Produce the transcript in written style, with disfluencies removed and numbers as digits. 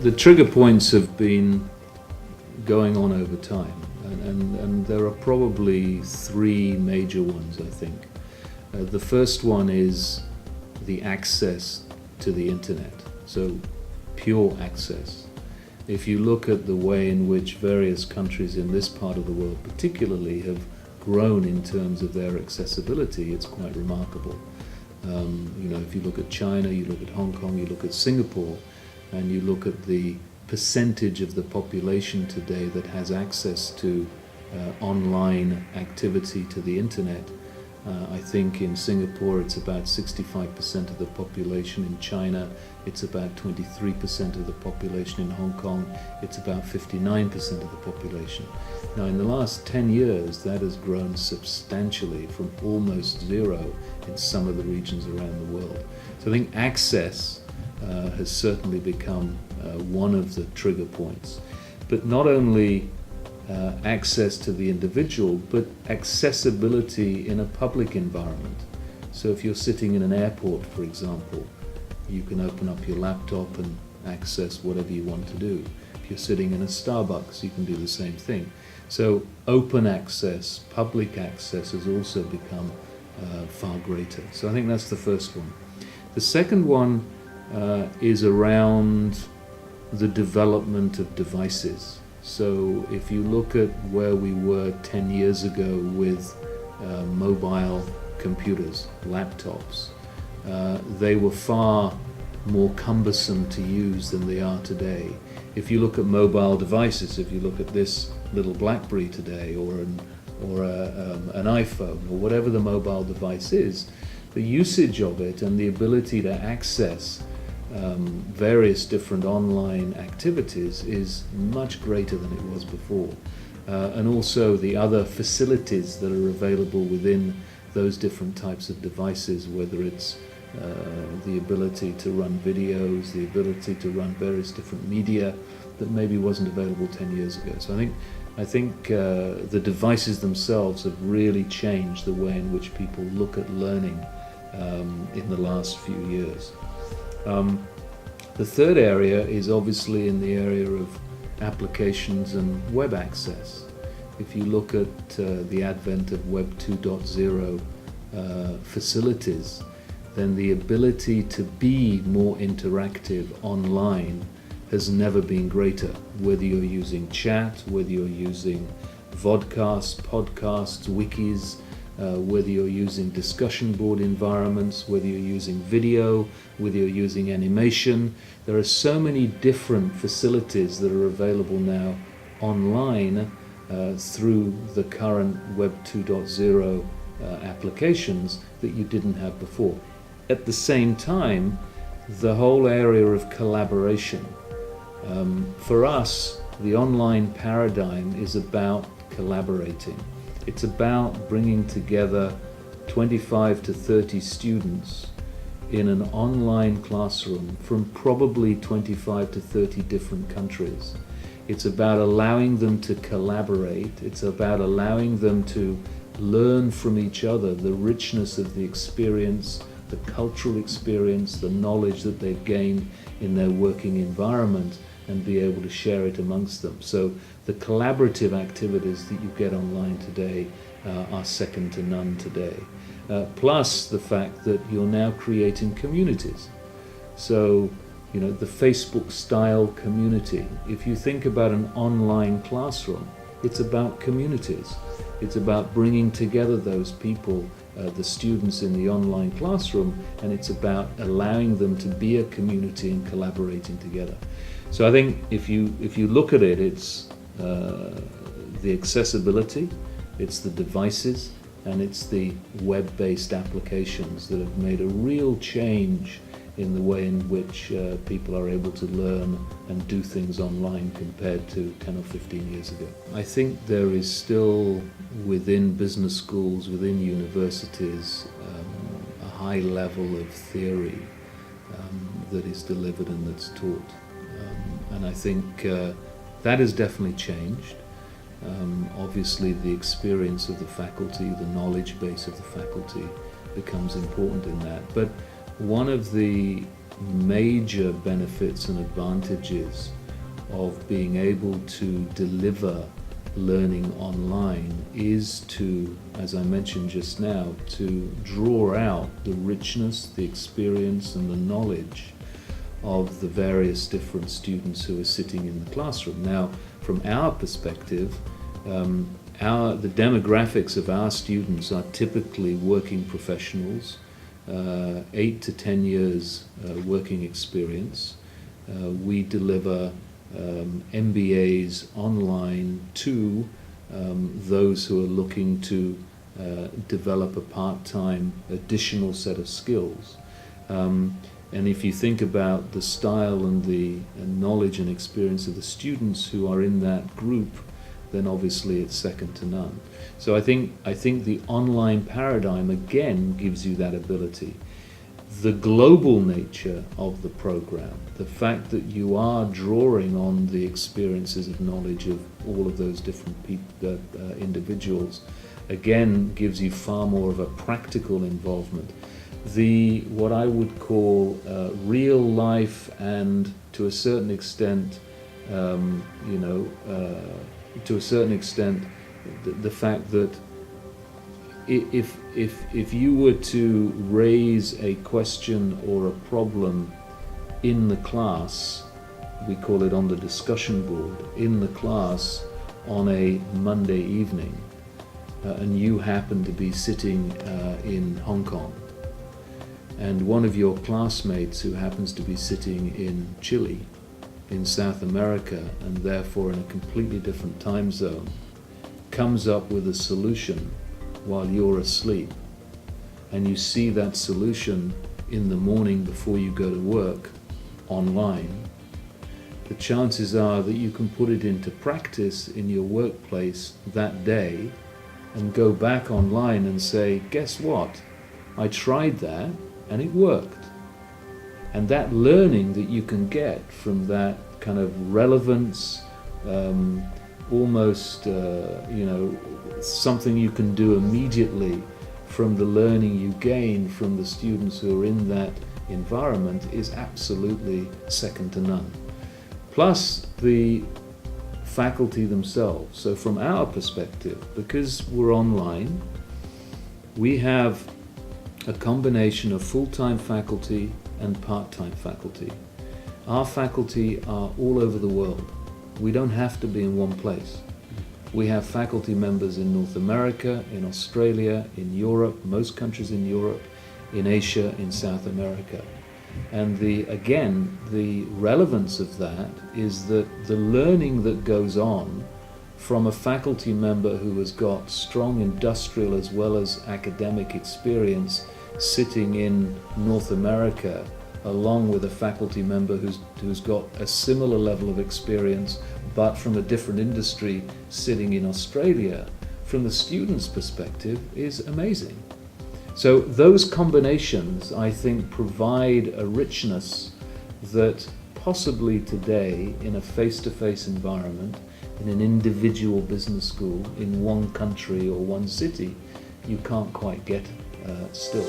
The trigger points have been going on over time, and there are probably three major ones, I think. The first one is the access to the internet, so pure access. If you look at the way in which various countries in this part of the world particularly have grown in terms of their accessibility, it's quite remarkable. If you look at China, you look at Hong Kong, you look at Singapore, and you look at the percentage of the population today that has access to online activity to the internet. I think in Singapore it's about 65% of the population. In China it's about 23% of the population. In Hong Kong it's about 59% of the population. Now in the last 10 years that has grown substantially from almost zero in some of the regions around the world. So I think access has certainly become one of the trigger points. But not only access to the individual, but accessibility in a public environment. So if you're sitting in an airport, for example, you can open up your laptop and access whatever you want to do. If you're sitting in a Starbucks, you can do the same thing. So open access, public access has also become far greater. So I think that's the first one. The second one is around the development of devices. So if you look at where we were 10 years ago with mobile computers, laptops, they were far more cumbersome to use than they are today. If you look at mobile devices, if you look at this little BlackBerry today, or an iPhone, or whatever the mobile device is, the usage of it and the ability to access various different online activities is much greater than it was before. And also the other facilities that are available within those different types of devices, whether it's the ability to run videos, the ability to run various different media that maybe wasn't available 10 years ago. So I think the devices themselves have really changed the way in which people look at learning in the last few years. The third area is obviously in the area of applications and web access. If you look at the advent of Web 2.0 facilities, then the ability to be more interactive online has never been greater. Whether you're using chat, whether you're using vodcasts, podcasts, wikis, whether you're using discussion board environments, whether you're using video, whether you're using animation. There are so many different facilities that are available now online through the current Web 2.0 applications that you didn't have before. At the same time, the whole area of collaboration. For us, the online paradigm is about collaborating. It's about bringing together 25 to 30 students in an online classroom from probably 25 to 30 different countries. It's about allowing them to collaborate. It's about allowing them to learn from each other the richness of the experience, the cultural experience, the knowledge that they've gained in their working environment, and be able to share it amongst them. So the collaborative activities that you get online today are second to none today. Plus the fact that you're now creating communities. So, the Facebook style community. If you think about an online classroom, it's about communities. It's about bringing together those people, the students in the online classroom, and it's about allowing them to be a community and collaborating together. So I think if you look at it, it's the accessibility, it's the devices, and it's the web-based applications that have made a real change in the way in which people are able to learn and do things online compared to 10 or 15 years ago. I think there is still within business schools, within universities, a high level of theory that is delivered and that's taught. And I think that has definitely changed. Obviously the experience of the faculty, the knowledge base of the faculty becomes important in that. But one of the major benefits and advantages of being able to deliver learning online is to, as I mentioned just now, to draw out the richness, the experience and the knowledge of the various different students who are sitting in the classroom. Now, from our perspective, the demographics of our students are typically working professionals, 8 to 10 years working experience. We deliver MBAs online to those who are looking to develop a part-time additional set of skills. And if you think about the style and the knowledge and experience of the students who are in that group, then obviously it's second to none. So I think the online paradigm again gives you that ability. The global nature of the program, the fact that you are drawing on the experiences of knowledge of all of those different individuals, again gives you far more of a practical involvement. What I would call real life and to a certain extent, the fact that if you were to raise a question or a problem in the class, we call it on the discussion board, in the class on a Monday evening, and you happen to be sitting in Hong Kong, and one of your classmates who happens to be sitting in Chile, in South America, and therefore in a completely different time zone, comes up with a solution while you're asleep, and you see that solution in the morning before you go to work online, the chances are that you can put it into practice in your workplace that day and go back online and say, guess what? I tried that and it worked. And that learning that you can get from that kind of relevance, almost, something you can do immediately from the learning you gain from the students who are in that environment is absolutely second to none. Plus the faculty themselves. So from our perspective, because we're online, we have a combination of full-time faculty and part-time faculty. Our faculty are all over the world. We don't have to be in one place. We have faculty members in North America, in Australia, in Europe, most countries in Europe, in Asia, in South America. And the relevance of that is that the learning that goes on from a faculty member who has got strong industrial as well as academic experience sitting in North America, along with a faculty member who's got a similar level of experience but from a different industry sitting in Australia, from the student's perspective, is amazing. So those combinations, I think, provide a richness that possibly today, in a face-to-face environment, in an individual business school, in one country or one city, you can't quite get still.